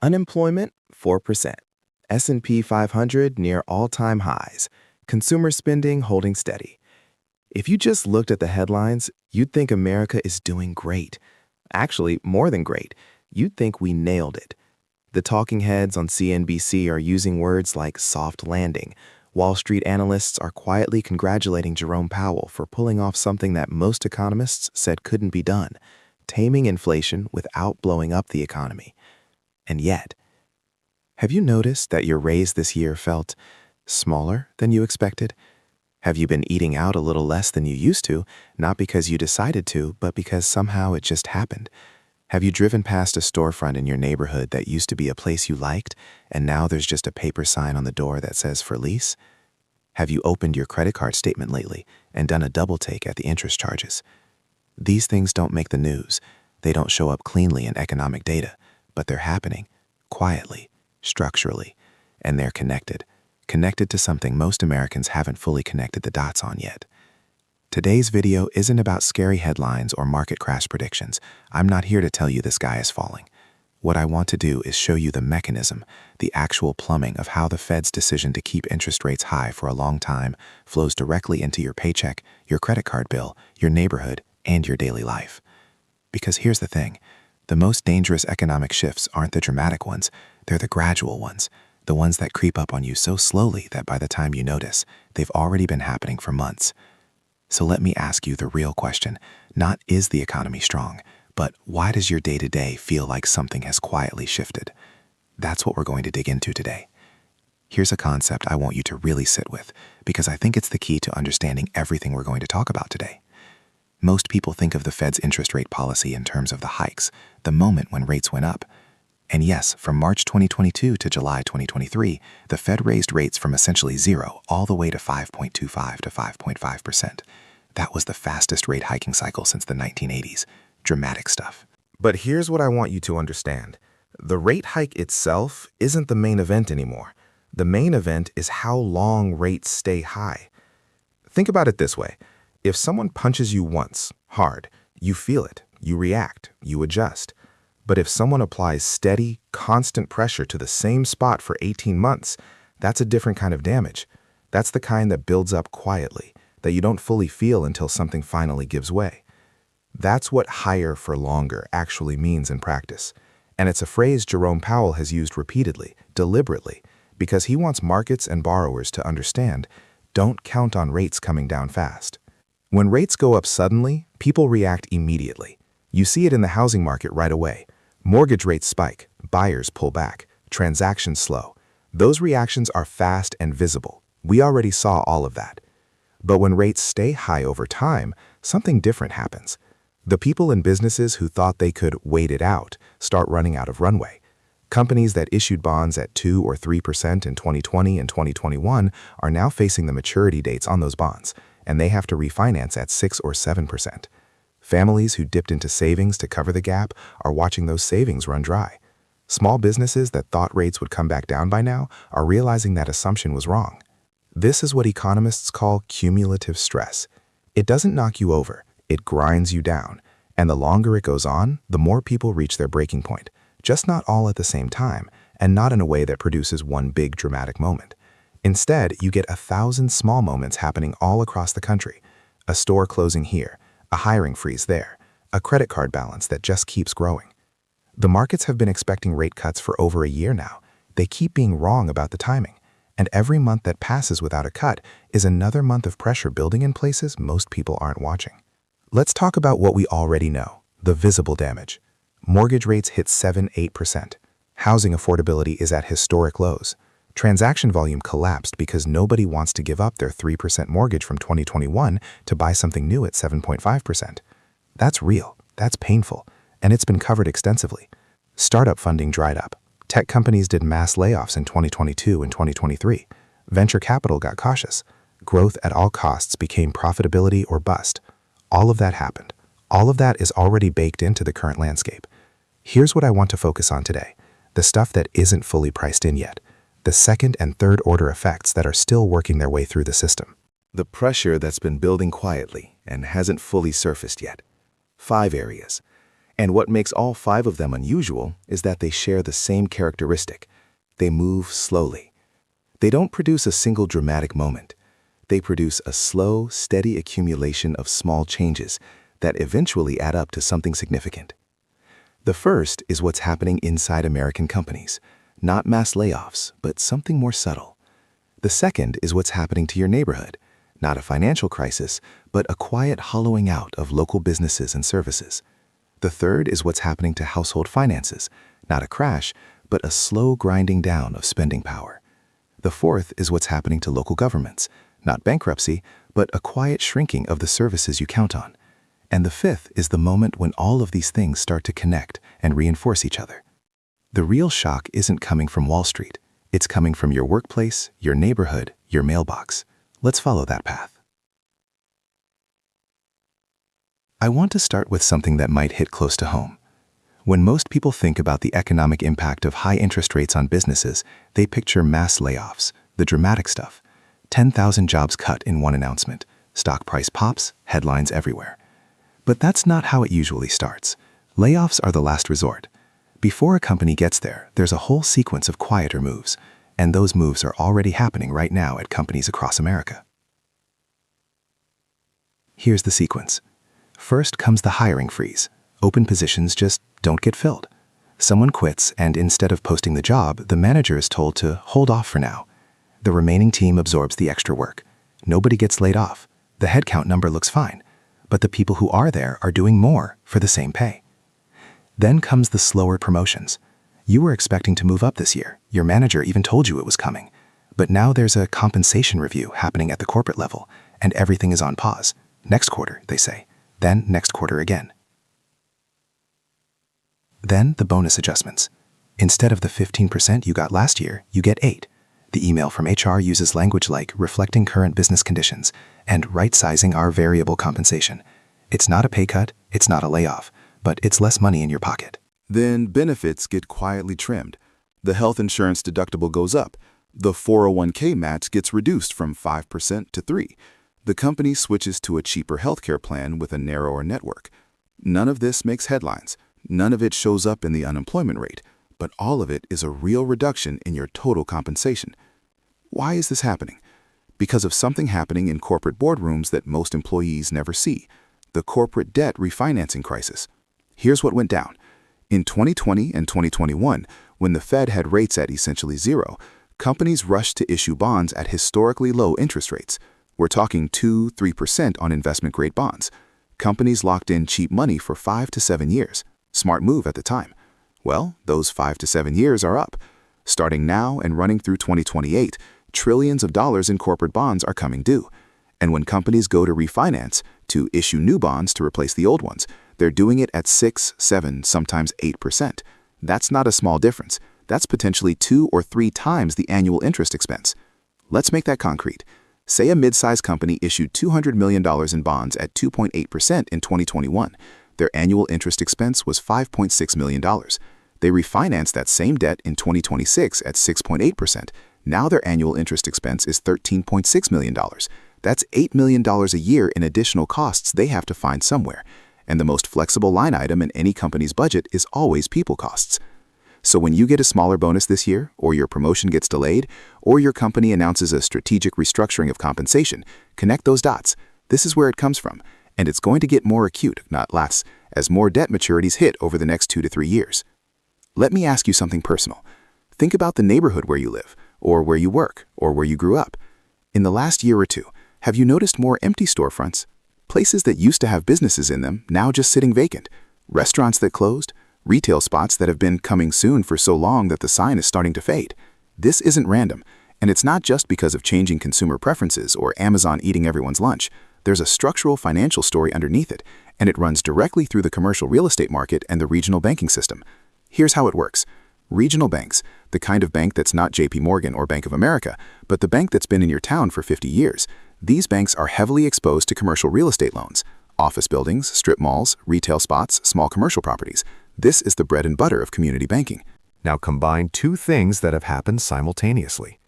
Unemployment, 4%. S&P 500 near all-time highs. Consumer spending holding steady. If you just looked at the headlines, you'd think America is doing great. Actually, more than great. You'd think we nailed it. The talking heads on CNBC are using words like soft landing. Wall Street analysts are quietly congratulating Jerome Powell for pulling off something that most economists said couldn't be done, taming inflation without blowing up the economy. And yet, have you noticed that your raise this year felt smaller than you expected? Have you been eating out a little less than you used to, not because you decided to, but because somehow it just happened? Have you driven past a storefront in your neighborhood that used to be a place you liked, and now there's just a paper sign on the door that says for lease? Have you opened your credit card statement lately and done a double take at the interest charges? These things don't make the news. They don't show up cleanly in economic data, but they're happening quietly, structurally, and they're connected to something most Americans haven't fully connected the dots on yet. Today's video isn't about scary headlines or market crash predictions. I'm not here to tell you the sky is falling. What I want to do is show you the mechanism, the actual plumbing of how the Fed's decision to keep interest rates high for a long time flows directly into your paycheck, your credit card bill, your neighborhood, and your daily life. Because here's the thing, the most dangerous economic shifts aren't the dramatic ones, they're the gradual ones, the ones that creep up on you so slowly that by the time you notice, they've already been happening for months. So let me ask you the real question, not is the economy strong, but why does your day-to-day feel like something has quietly shifted? That's what we're going to dig into today. Here's a concept I want you to really sit with, because I think it's the key to understanding everything we're going to talk about today. Most people think of the Fed's interest rate policy in terms of the hikes, the moment when rates went up. And yes, from March 2022 to July 2023, the Fed raised rates from essentially zero all the way to 5.25 to 5.5%. That was the fastest rate hiking cycle since the 1980s. Dramatic stuff. But here's what I want you to understand. The rate hike itself isn't the main event anymore. The main event is how long rates stay high. Think about it this way. If someone punches you once, hard, you feel it, you react, you adjust. But if someone applies steady, constant pressure to the same spot for 18 months, that's a different kind of damage. That's the kind that builds up quietly, that you don't fully feel until something finally gives way. That's what higher for longer actually means in practice. And it's a phrase Jerome Powell has used repeatedly, deliberately, because he wants markets and borrowers to understand, don't count on rates coming down fast. When rates go up suddenly, people react immediately. You see it in the housing market right away. Mortgage rates spike, buyers pull back, transactions slow. Those reactions are fast and visible. We already saw all of that. But when rates stay high over time, something different happens. The people and businesses who thought they could wait it out start running out of runway. Companies that issued bonds at 2 or 3% in 2020 and 2021 are now facing the maturity dates on those bonds, and they have to refinance at 6 or 7%. Families who dipped into savings to cover the gap are watching those savings run dry. Small businesses that thought rates would come back down by now are realizing that assumption was wrong. This is what economists call cumulative stress. It doesn't knock you over, it grinds you down. And the longer it goes on, the more people reach their breaking point, just not all at the same time, and not in a way that produces one big dramatic moment. Instead, you get 1,000 small moments happening all across the country. A store closing here, a hiring freeze there, a credit card balance that just keeps growing. The markets have been expecting rate cuts for over a year now. They keep being wrong about the timing. And every month that passes without a cut is another month of pressure building in places most people aren't watching. Let's talk about what we already know, the visible damage. Mortgage rates hit 7–8%. Housing affordability is at historic lows. Transaction volume collapsed because nobody wants to give up their 3% mortgage from 2021 to buy something new at 7.5%. That's real, that's painful, and it's been covered extensively. Startup funding dried up. Tech companies did mass layoffs in 2022 and 2023. Venture capital got cautious. Growth at all costs became profitability or bust. All of that happened. All of that is already baked into the current landscape. Here's what I want to focus on today, the stuff that isn't fully priced in yet. The second and third order effects that are still working their way through the system. The pressure that's been building quietly and hasn't fully surfaced yet. 5 areas. And what makes all 5 of them unusual is that they share the same characteristic. They move slowly. They don't produce a single dramatic moment. They produce a slow, steady accumulation of small changes that eventually add up to something significant. The first is what's happening inside American companies, not mass layoffs, but something more subtle. The second is what's happening to your neighborhood, not a financial crisis, but a quiet hollowing out of local businesses and services. The third is what's happening to household finances, not a crash, but a slow grinding down of spending power. The fourth is what's happening to local governments, not bankruptcy, but a quiet shrinking of the services you count on. And the fifth is the moment when all of these things start to connect and reinforce each other. The real shock isn't coming from Wall Street. It's coming from your workplace, your neighborhood, your mailbox. Let's follow that path. I want to start with something that might hit close to home. When most people think about the economic impact of high interest rates on businesses, they picture mass layoffs, the dramatic stuff. 10,000 jobs cut in one announcement. Stock price pops, headlines everywhere. But that's not how it usually starts. Layoffs are the last resort. Before a company gets there, there's a whole sequence of quieter moves, and those moves are already happening right now at companies across America. Here's the sequence. First comes the hiring freeze. Open positions just don't get filled. Someone quits, and instead of posting the job, the manager is told to hold off for now. The remaining team absorbs the extra work. Nobody gets laid off. The headcount number looks fine, but the people who are there are doing more for the same pay. Then comes the slower promotions. You were expecting to move up this year. Your manager even told you it was coming. But now there's a compensation review happening at the corporate level, and everything is on pause. Next quarter, they say. Then next quarter again. Then the bonus adjustments. Instead of the 15% you got last year, you get 8%. The email from HR uses language like reflecting current business conditions and right-sizing our variable compensation. It's not a pay cut, it's not a layoff, but it's less money in your pocket. Then benefits get quietly trimmed. The health insurance deductible goes up. The 401k match gets reduced from 5% to 3%. The company switches to a cheaper healthcare plan with a narrower network. None of this makes headlines. None of it shows up in the unemployment rate, but all of it is a real reduction in your total compensation. Why is this happening? Because of something happening in corporate boardrooms that most employees never see: the corporate debt refinancing crisis. Here's what went down. In 2020 and 2021, when the Fed had rates at essentially zero, companies rushed to issue bonds at historically low interest rates. We're talking 2–3% on investment-grade bonds. Companies locked in cheap money for 5 to 7 years. Smart move at the time. Well, those 5 to 7 years are up. Starting now and running through 2028, trillions of dollars in corporate bonds are coming due. And when companies go to refinance, to issue new bonds to replace the old ones, they're doing it at 6, 7, sometimes 8%. That's not a small difference. That's potentially 2 or 3 times the annual interest expense. Let's make that concrete. Say a mid-sized company issued $200 million in bonds at 2.8% in 2021. Their annual interest expense was $5.6 million. They refinanced that same debt in 2026 at 6.8%. Now their annual interest expense is $13.6 million. That's $8 million a year in additional costs they have to find somewhere. And the most flexible line item in any company's budget is always people costs. So when you get a smaller bonus this year, or your promotion gets delayed, or your company announces a strategic restructuring of compensation, connect those dots. This is where it comes from, and it's going to get more acute, not less, as more debt maturities hit over the next 2 to 3 years. Let me ask you something personal. Think about the neighborhood where you live, or where you work, or where you grew up. In the last year or two, have you noticed more empty storefronts? Places that used to have businesses in them now just sitting vacant. Restaurants that closed. Retail spots that have been coming soon for so long that the sign is starting to fade. This isn't random, and it's not just because of changing consumer preferences or Amazon eating everyone's lunch. There's a structural financial story underneath it, and it runs directly through the commercial real estate market and the regional banking system. Here's how it works. Regional banks, the kind of bank that's not JP Morgan or Bank of America, but the bank that's been in your town for 50 years. These banks are heavily exposed to commercial real estate loans, office buildings, strip malls, retail spots, small commercial properties. This is the bread and butter of community banking. Now combine 2 things that have happened simultaneously.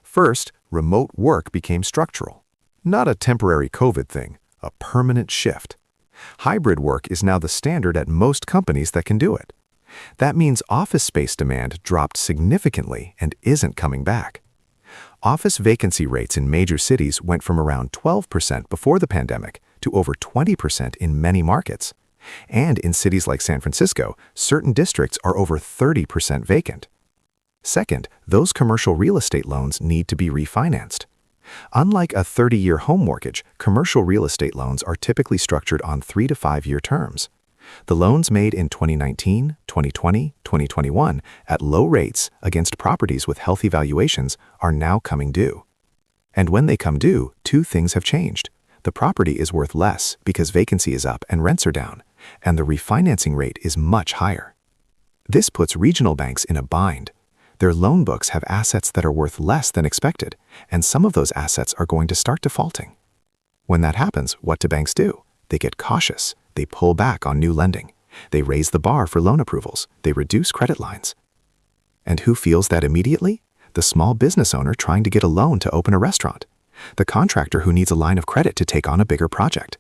First, remote work became structural. Not a temporary COVID thing, a permanent shift. Hybrid work is now the standard at most companies that can do it. That means office space demand dropped significantly and isn't coming back. Office vacancy rates in major cities went from around 12% before the pandemic to over 20% in many markets. And in cities like San Francisco, certain districts are over 30% vacant. Second, those commercial real estate loans need to be refinanced. Unlike a 30-year home mortgage, commercial real estate loans are typically structured on 3 to 5-year terms. The loans made in 2019, 2020, 2021 at low rates against properties with healthy valuations are now coming due. And when they come due, two things have changed. The property is worth less because vacancy is up and rents are down, and the refinancing rate is much higher. This puts regional banks in a bind. Their loan books have assets that are worth less than expected, and some of those assets are going to start defaulting. When that happens, what do banks do? They get cautious. They pull back on new lending. They raise the bar for loan approvals. They reduce credit lines. And who feels that immediately? The small business owner trying to get a loan to open a restaurant. The contractor who needs a line of credit to take on a bigger project.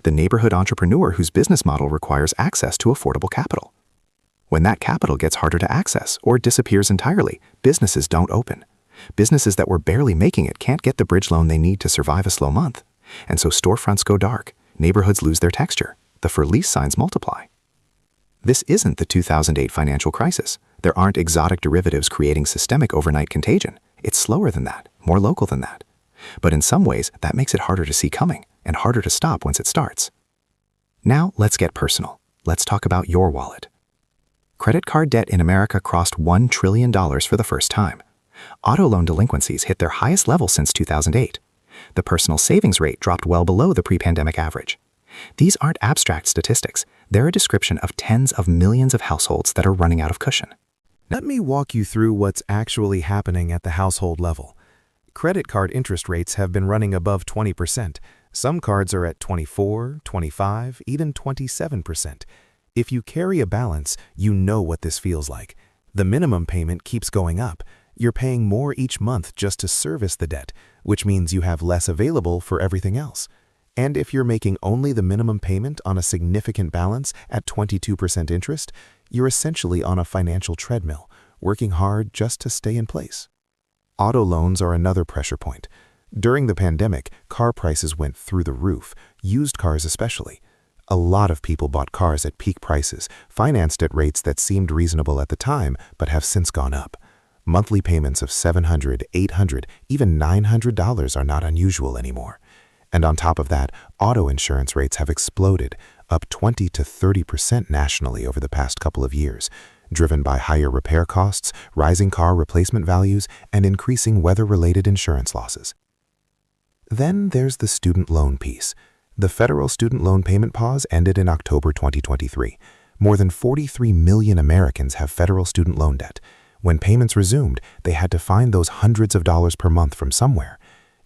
The neighborhood entrepreneur whose business model requires access to affordable capital. When that capital gets harder to access or disappears entirely, businesses don't open. Businesses that were barely making it can't get the bridge loan they need to survive a slow month. And so storefronts go dark, neighborhoods lose their texture, the for-lease signs multiply. This isn't the 2008 financial crisis. There aren't exotic derivatives creating systemic overnight contagion. It's slower than that, more local than that. But in some ways, that makes it harder to see coming and harder to stop once it starts. Now, let's get personal. Let's talk about your wallet. Credit card debt in America crossed $1 trillion for the first time. Auto loan delinquencies hit their highest level since 2008. The personal savings rate dropped well below the pre-pandemic average. These aren't abstract statistics. They're a description of tens of millions of households that are running out of cushion. Let me walk you through what's actually happening at the household level. Credit card interest rates have been running above 20%. Some cards are at 24, 25, even 27%. If you carry a balance, you know what this feels like. The minimum payment keeps going up. You're paying more each month just to service the debt, which means you have less available for everything else. And if you're making only the minimum payment on a significant balance at 22% interest, you're essentially on a financial treadmill, working hard just to stay in place. Auto loans are another pressure point. During the pandemic, car prices went through the roof, used cars especially. A lot of people bought cars at peak prices, financed at rates that seemed reasonable at the time but have since gone up. Monthly payments of $700, $800, even $900 are not unusual anymore. And on top of that, auto insurance rates have exploded, up 20 to 30% nationally over the past couple of years, driven by higher repair costs, rising car replacement values, and increasing weather-related insurance losses. Then there's the student loan piece. The federal student loan payment pause ended in October 2023. More than 43 million Americans have federal student loan debt. When payments resumed, they had to find those hundreds of dollars per month from somewhere.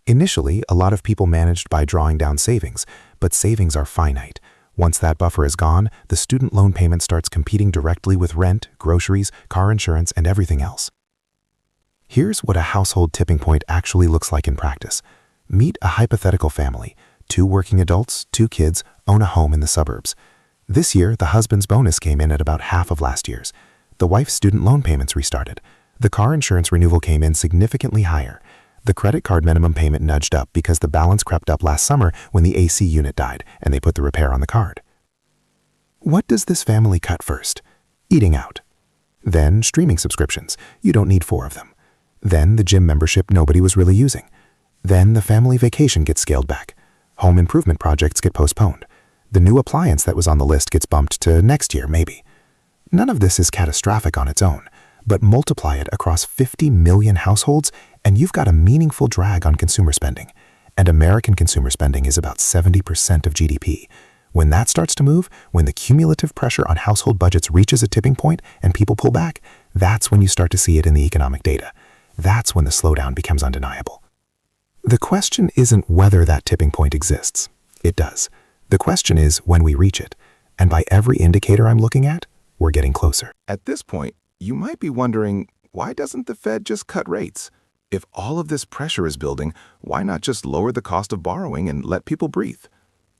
Initially, a lot of people managed by drawing down savings, but savings are finite. Once that buffer is gone, the student loan payment starts competing directly with rent, groceries, car insurance, and everything else. Here's what a household tipping point actually looks like in practice. Meet a hypothetical family. 2 working adults, 2 kids, own a home in the suburbs. This year, the husband's bonus came in at about half of last year's. The wife's student loan payments restarted. The car insurance renewal came in significantly higher. The credit card minimum payment nudged up because the balance crept up last summer when the AC unit died and they put the repair on the card. What does this family cut first? Eating out. Then streaming subscriptions. You don't need 4 of them. Then the gym membership nobody was really using. Then the family vacation gets scaled back. Home improvement projects get postponed. The new appliance that was on the list gets bumped to next year, maybe. None of this is catastrophic on its own, but multiply it across 50 million households and you've got a meaningful drag on consumer spending. And American consumer spending is about 70% of GDP. When that starts to move, when the cumulative pressure on household budgets reaches a tipping point and people pull back, that's when you start to see it in the economic data. That's when the slowdown becomes undeniable. The question isn't whether that tipping point exists. It does. The question is when we reach it. And by every indicator I'm looking at, we're getting closer. At this point, you might be wondering, why doesn't the Fed just cut rates? If all of this pressure is building, why not just lower the cost of borrowing and let people breathe?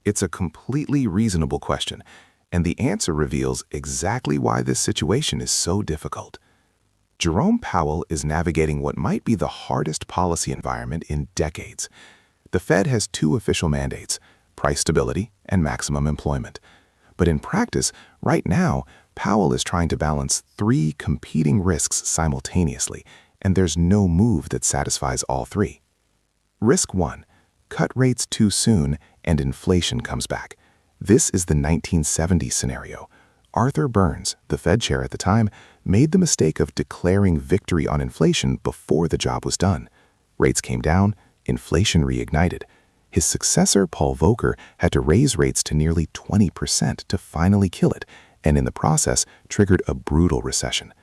It's a completely reasonable question, and the answer reveals exactly why this situation is so difficult. Jerome Powell is navigating what might be the hardest policy environment in decades. The Fed has two official mandates: price stability and maximum employment. But in practice, right now, Powell is trying to balance three competing risks simultaneously, and there's no move that satisfies all three. Risk 1. Cut rates too soon and inflation comes back. This is the 1970s scenario. Arthur Burns, the Fed chair at the time, made the mistake of declaring victory on inflation before the job was done. Rates came down, inflation reignited. His successor, Paul Volcker, had to raise rates to nearly 20% to finally kill it, and in the process triggered a brutal recession.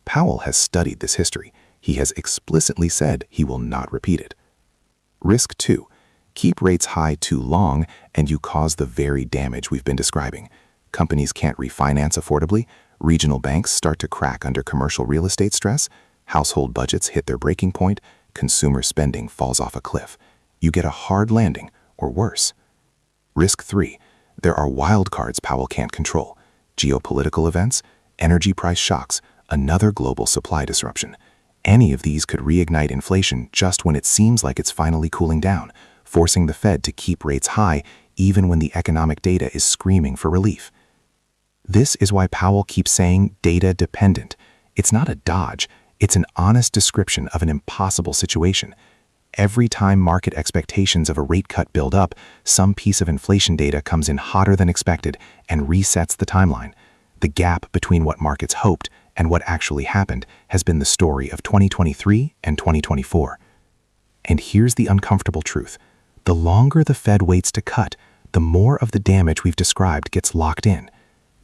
Powell has studied this history. He has explicitly said he will not repeat it. Risk 2. Keep rates high too long and you cause the very damage we've been describing. Companies can't refinance affordably, regional banks start to crack under commercial real estate stress, household budgets hit their breaking point, consumer spending falls off a cliff. You get a hard landing, or worse. Risk 3. There are wild cards Powell can't control. Geopolitical events, energy price shocks, another global supply disruption. Any of these could reignite inflation just when it seems like it's finally cooling down, forcing the Fed to keep rates high even when the economic data is screaming for relief. This is why Powell keeps saying data dependent. It's not a dodge, it's an honest description of an impossible situation. Every time market expectations of a rate cut build up, some piece of inflation data comes in hotter than expected and resets the timeline. The gap between what markets hoped and what actually happened has been the story of 2023 and 2024. And here's the uncomfortable truth. The longer the Fed waits to cut, the more of the damage we've described gets locked in.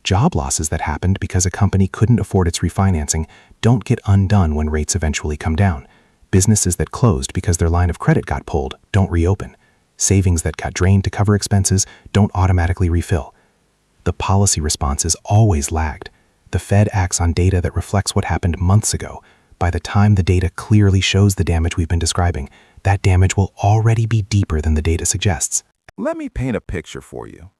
Job losses that happened because a company couldn't afford its refinancing don't get undone when rates eventually come down. Businesses that closed because their line of credit got pulled don't reopen. Savings that got drained to cover expenses don't automatically refill. The policy response is always lagged. The Fed acts on data that reflects what happened months ago. By the time the data clearly shows the damage we've been describing, that damage will already be deeper than the data suggests. Let me paint a picture for you.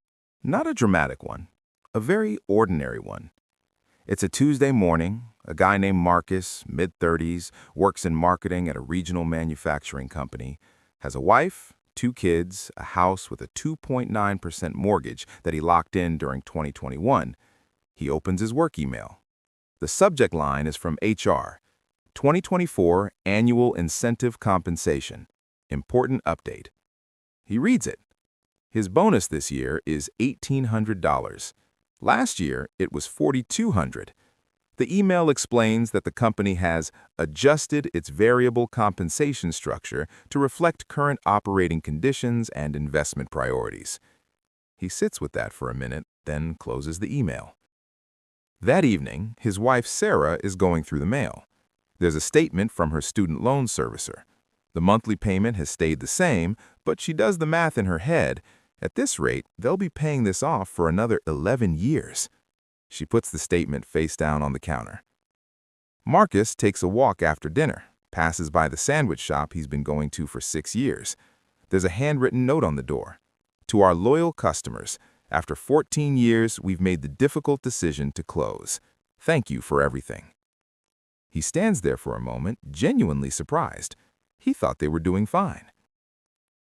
Not a dramatic one, a very ordinary one. It's a Tuesday morning. A guy named Marcus, mid-30s, works in marketing at a regional manufacturing company, has a wife, 2 kids, a house with a 2.9% mortgage that he locked in during 2021. He opens his work email. The subject line is from HR, 2024 Annual Incentive Compensation, Important Update. He reads it. His bonus this year is $1,800. Last year, it was $4,200. The email explains that the company has adjusted its variable compensation structure to reflect current operating conditions and investment priorities. He sits with that for a minute, then closes the email. That evening, his wife Sarah is going through the mail. There's a statement from her student loan servicer. The monthly payment has stayed the same, but she does the math in her head. At this rate, they'll be paying this off for another 11 years. She puts the statement face down on the counter. Marcus takes a walk after dinner, passes by the sandwich shop he's been going to for 6 years. There's a handwritten note on the door. To our loyal customers, after 14 years, we've made the difficult decision to close. Thank you for everything. He stands there for a moment, genuinely surprised. He thought they were doing fine.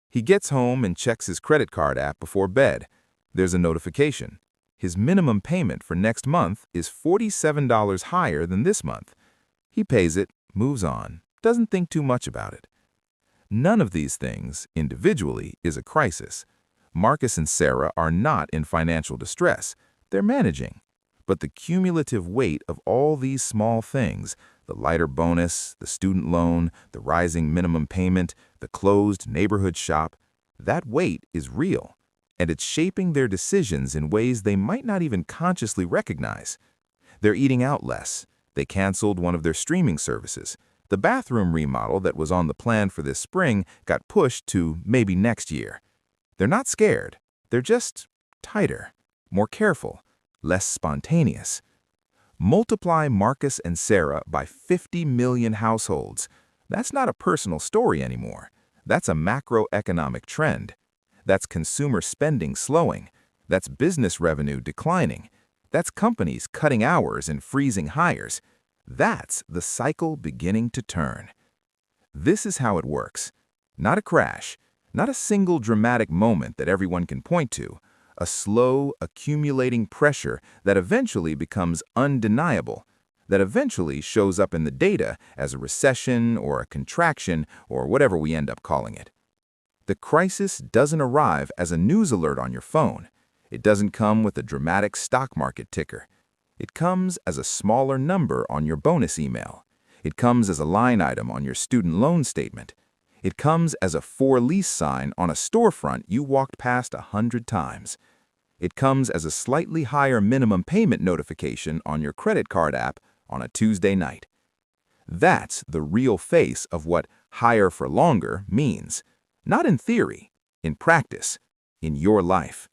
He gets home and checks his credit card app before bed. There's a notification. His minimum payment for next month is $47 higher than this month. He pays it, moves on, doesn't think too much about it. None of these things, individually, is a crisis. Marcus and Sarah are not in financial distress. They're managing. But the cumulative weight of all these small things, the lighter bonus, the student loan, the rising minimum payment, the closed neighborhood shop, that weight is real. And it's shaping their decisions in ways they might not even consciously recognize. They're eating out less. They canceled one of their streaming services. The bathroom remodel that was on the plan for this spring got pushed to maybe next year. They're not scared. They're just tighter, more careful, less spontaneous. Multiply Marcus and Sarah by 50 million households. That's not a personal story anymore. That's a macroeconomic trend. That's consumer spending slowing. That's business revenue declining. That's companies cutting hours and freezing hires. That's the cycle beginning to turn. This is how it works. Not a crash, not a single dramatic moment that everyone can point to, a slow, accumulating pressure that eventually becomes undeniable, that eventually shows up in the data as a recession or a contraction or whatever we end up calling it. The crisis doesn't arrive as a news alert on your phone. It doesn't come with a dramatic stock market ticker. It comes as a smaller number on your bonus email. It comes as a line item on your student loan statement. It comes as a for lease sign on a storefront you walked past 100 times. It comes as a slightly higher minimum payment notification on your credit card app on a Tuesday night. That's the real face of what higher for longer means. Not in theory, in practice, in your life.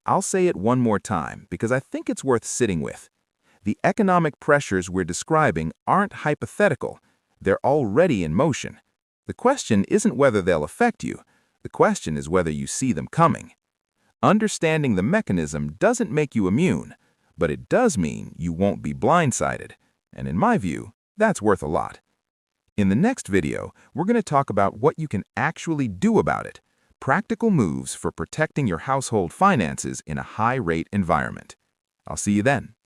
I'll say it one more time because I think it's worth sitting with. The economic pressures we're describing aren't hypothetical. They're already in motion. The question isn't whether they'll affect you. The question is whether you see them coming. Understanding the mechanism doesn't make you immune, but it does mean you won't be blindsided. And in my view, that's worth a lot. In the next video, we're going to talk about what you can actually do about it. Practical moves for protecting your household finances in a high-rate environment. I'll see you then.